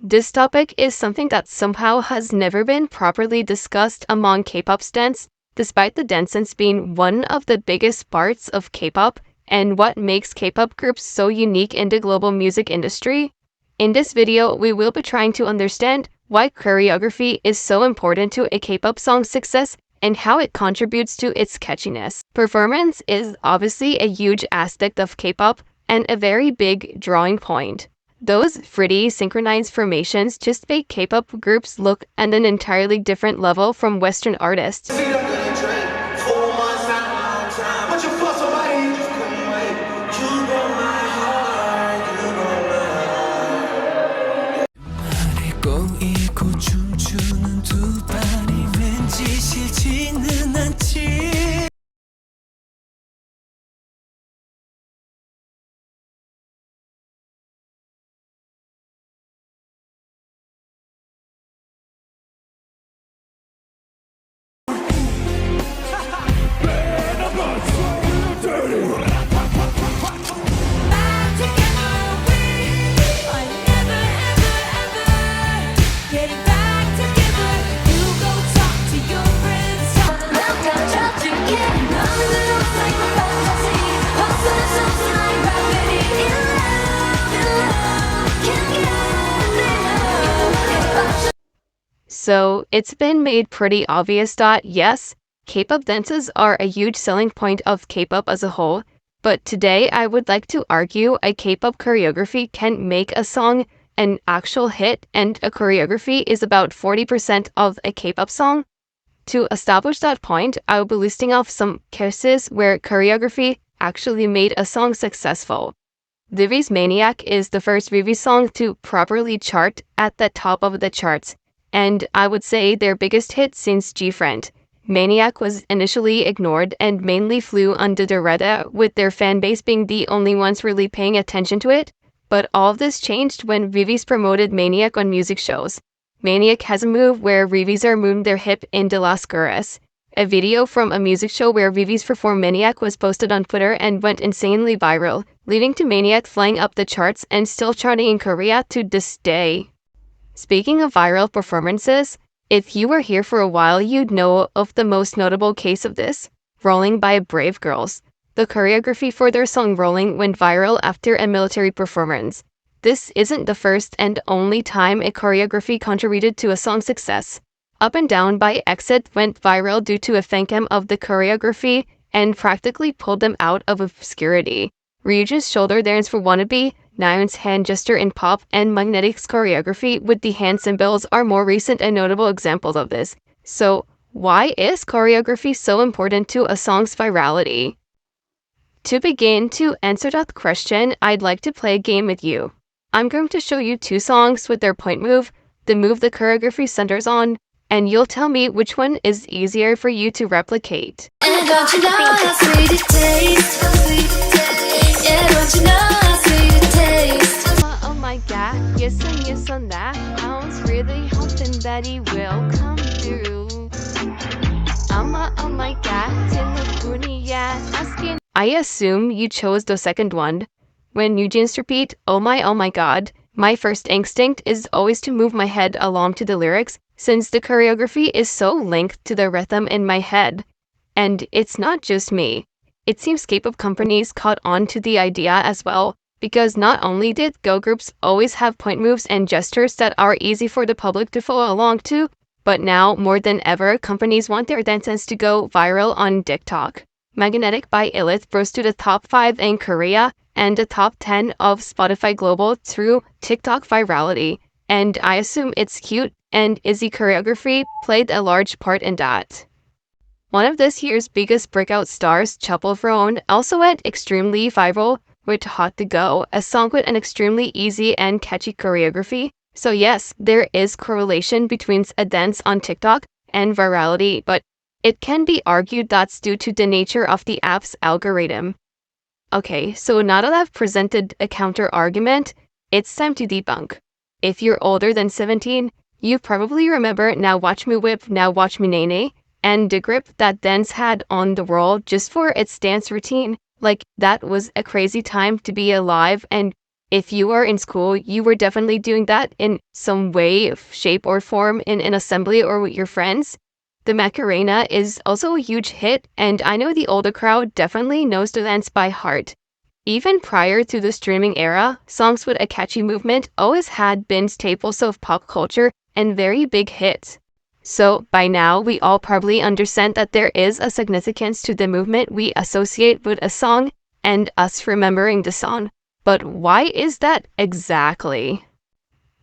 This topic is something that somehow has never been properly discussed among K-pop stans, despite the dance sense being one of the biggest parts of K-pop and what makes K-pop groups so unique in the global music industry. In this video, we will be trying to understand why choreography is so important to a K-pop song's success and how it contributes to its catchiness. Performance is obviously a huge aspect of K-pop and a very big drawing point. Those pretty synchronized formations just make K-pop groups look at an entirely different level from Western artists. So, it's been made pretty obvious that, yes, K-pop dances are a huge selling point of K-pop as a whole, but today I would like to argue a K-pop choreography can make a song an actual hit, and a choreography is about 40% of a K-pop song. To establish that point, I will be listing off some cases where choreography actually made a song successful. VIVIZ Maniac is the first VIVIZ song to properly chart at the top of the charts, and I would say their biggest hit since GFRIEND. Maniac was initially ignored and mainly flew under the radar, with their fanbase being the only ones really paying attention to it, but all of this changed when VIVIZ promoted Maniac on music shows. Maniac has a move where VIVIZ are moving their hip in the last chorus. A video from a music show where VIVIZ performed Maniac was posted on Twitter and went insanely viral, leading to Maniac flying up the charts and still charting in Korea to this day. Speaking of viral performances, if you were here for a while, you'd know of the most notable case of this, Rolling by Brave Girls. The choreography for their song Rolling went viral after a military performance. This isn't the first and only time a choreography contributed to a song's success. Up and Down by EXID went viral due to a fancam of the choreography and practically pulled them out of obscurity. Ryuju's shoulder dance for Wannabe, Nayeon's hand gesture in Pop, and Magnetic's choreography with the hand symbols are more recent and notable examples of this. So, why is choreography so important to a song's virality? To begin to answer that question, I'd like to play a game with you. I'm going to show you two songs with their point move, the move the choreography centers on, and you'll tell me which one is easier for you to replicate. And don't you know how sweet it tastes? Yeah, don't you know how sweet it tastes? Oh my god, yes and that. I was really hoping that he will come through. Oh my god, asking. I assume you chose the second one. When Eugene repeat, oh my god, my first instinct is always to move my head along to the lyrics, since the choreography is so linked to the rhythm in my head. And it's not just me. It seems K-pop companies caught on to the idea as well, because not only did girl groups always have point moves and gestures that are easy for the public to follow along to, but now, more than ever, companies want their dances to go viral on TikTok. Magnetic by I-dle rose to the top 5 in Korea and the top 10 of Spotify Global through TikTok virality, and I assume it's cute, and IZZY choreography played a large part in that. One of this year's biggest breakout stars, Chapel also went extremely viral with Hot to Go, a song with an extremely easy and catchy choreography. So yes, there is correlation between a dance on TikTok and virality, but it can be argued that's due to the nature of the app's algorithm. Okay, so now that I've presented a counter argument, it's time to debunk. If you're older than 17, you probably remember Now Watch Me Whip, Now Watch Me Nae Nae, and the grip that dance had on the world just for its dance routine. Like, that was a crazy time to be alive, and If you are in school, you were definitely doing that in some way, shape, or form in an assembly or with your friends. The Macarena is also a huge hit, and I know the older crowd definitely knows the dance by heart. Even prior to the streaming era, songs with a catchy movement always had been staples of pop culture and very big hits. So, by now, we all probably understand that there is a significance to the movement we associate with a song and us remembering the song. But why is that exactly?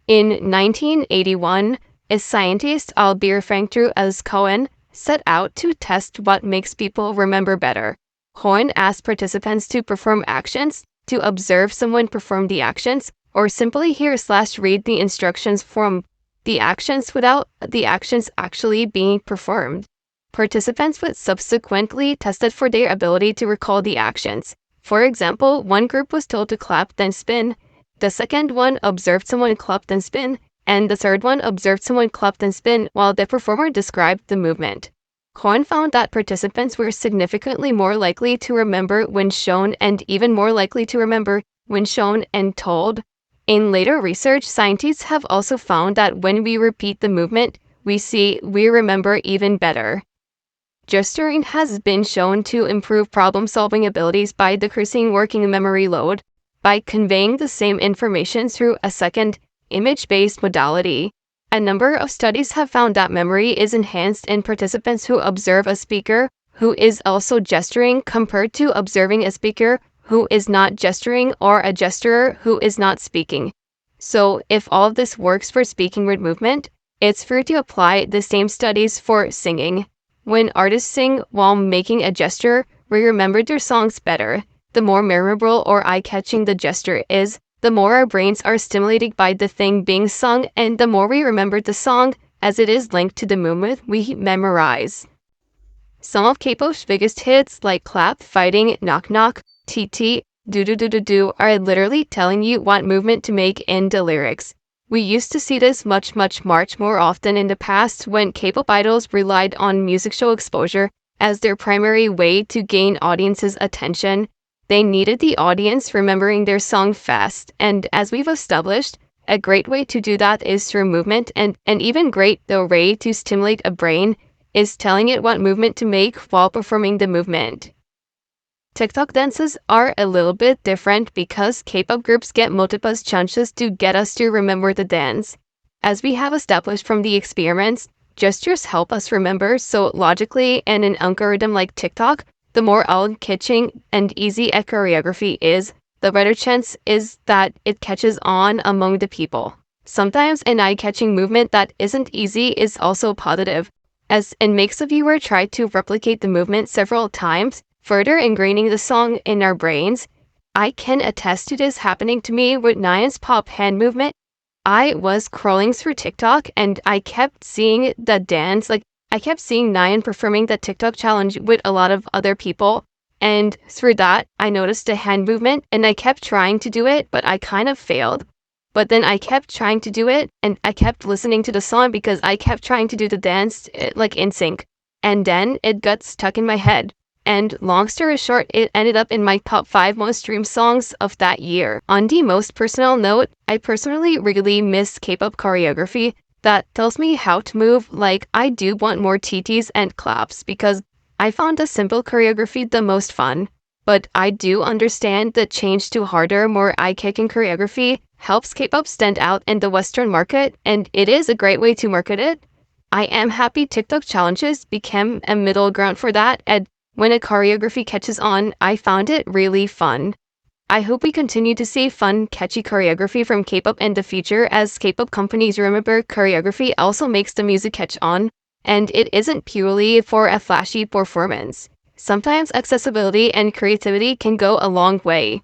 In 1981, a scientist I'll be referring to as Cohen set out to test what makes people remember better. Cohen asked participants to perform actions, to observe someone perform the actions, or simply hear/read the instructions from the actions without the actions actually being performed. Participants would subsequently tested for their ability to recall the actions. For example, one group was told to clap then spin, the second one observed someone clap then spin, and the third one observed someone clap then spin while the performer described the movement. Cohen found that participants were significantly more likely to remember when shown and even more likely to remember when shown and told. In later research, scientists have also found that when we repeat the movement, we remember even better. Gesturing has been shown to improve problem-solving abilities by decreasing working memory load, by conveying the same information through a second, image-based modality. A number of studies have found that memory is enhanced in participants who observe a speaker who is also gesturing compared to observing a speaker who is not gesturing or a gesturer who is not speaking. So, if all of this works for speaking with movement, it's fair to apply the same studies for singing. When artists sing while making a gesture, we remember their songs better. The more memorable or eye-catching the gesture is, the more our brains are stimulated by the thing being sung, and the more we remember the song, as it is linked to the movement we memorize. Some of K-pop's biggest hits, like Clap, Fighting, Knock Knock, TT, Do Do Do Do Do, are literally telling you what movement to make in the lyrics. We used to see this much more often in the past when K-pop idols relied on music show exposure as their primary way to gain audiences' attention. They needed the audience remembering their song fast, and as we've established, a great way to do that is through movement, and an even greater way to stimulate a brain is telling it what movement to make while performing the movement. TikTok dances are a little bit different because K-pop groups get multiple chances to get us to remember the dance. As we have established from the experiments, gestures help us remember, so logically, in an algorithm like TikTok, the more eye-catching and easy a choreography is, the better chance is that it catches on among the people. Sometimes an eye-catching movement that isn't easy is also positive, as it makes the viewer try to replicate the movement several times, further ingraining the song in our brains. I can attest to this happening to me with Nayeon's pop hand movement. I was scrolling through TikTok and I kept seeing the dance, I kept seeing Nayeon performing the TikTok challenge with a lot of other people, and through that, I noticed the hand movement and I kept trying to do it, but I kind of failed. But then I kept trying to do it and I kept listening to the song because I kept trying to do the dance in sync. And then it got stuck in my head. And long story short, it ended up in my top 5 most streamed songs of that year. On the most personal note, I personally really miss K-pop choreography that tells me how to move. I do want more TTs and claps because I found the simple choreography the most fun. But I do understand the change to harder, more eye-kicking choreography helps K-pop stand out in the Western market, and it is a great way to market it. I am happy TikTok challenges became a middle ground for that, and when a choreography catches on, I found it really fun. I hope we continue to see fun, catchy choreography from K-pop in the future, as K-pop companies remember choreography also makes the music catch on, and it isn't purely for a flashy performance. Sometimes accessibility and creativity can go a long way.